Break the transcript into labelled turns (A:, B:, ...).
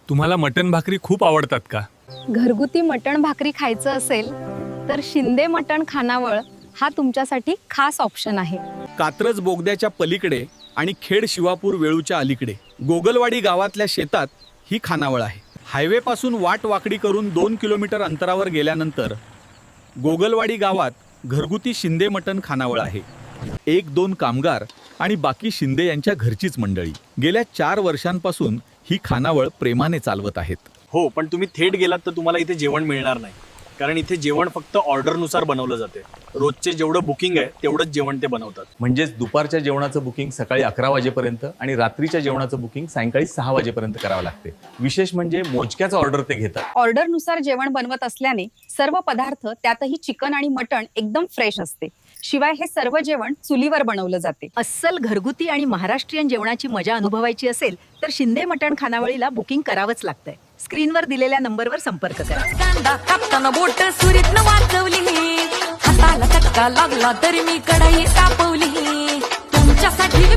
A: तुम्हाला मटण भाकरी खूप आवडतात का?
B: घरगुती मटण भाकरी खायचं असेल तर शिंदे मटण खानावळ हा तुमच्यासाठी खास ऑप्शन आहे.
C: कात्रज बोगद्याच्या पलीकडे आणि खेड शिवापूर वेळूच्या अलीकडे गोगलवाडी गावातल्या शेतात ही खानावळ आहे. हायवेपासून वाट वाकडी करून 2 किलोमीटर अंतरावर गेल्यानंतर गोगलवाडी गावात घरगुती शिंदे मटण खानावळ आहे. 1-2 कामगार आणि बाकी शिंदे यांच्या घरचीच मंडळी गेल्या 4 वर्षांपासून ही खानावळ प्रेमाने चालवत आहेत.
D: हो, पण तुम्ही थेट गेलात तर तुम्हाला इथे जेवण मिळणार नाही, कारण इथे जेवण फक्त ऑर्डरनुसार बनवलं जाते. रोजचे जेवढं बुकिंग आहे तेवढंच जेवण ते बनवतात.
E: म्हणजेच दुपारच्या जेवणाचं बुकिंग सकाळी 11 वाजेपर्यंत आणि रात्रीच्या जेवणाचं बुकिंग सायंकाळी 6 वाजेपर्यंत करावं लागते. विशेष म्हणजे मोजक्याच ऑर्डर ते घेतात.
B: ऑर्डरनुसार जेवण बनवत असल्याने सर्व पदार्थ, त्यातही चिकन आणि मटण एकदम फ्रेश असते. शिवाय हे सर्व जेवण चुलीवर बनवलं जाते.
F: अस्सल घरगुती आणि महाराष्ट्रीयन जेवणाची मजा अनुभवायची असेल तर शिंदे मटण खानावळीला बुकिंग करावंच लागतंय. स्क्रीनवर दिलेल्या नंबरवर संपर्क करा.
G: कांदा कापताना बोट सुरीत वाचवली, हाताला चटका लागला तरी मी कढई तापवली. तुमच्यासाठी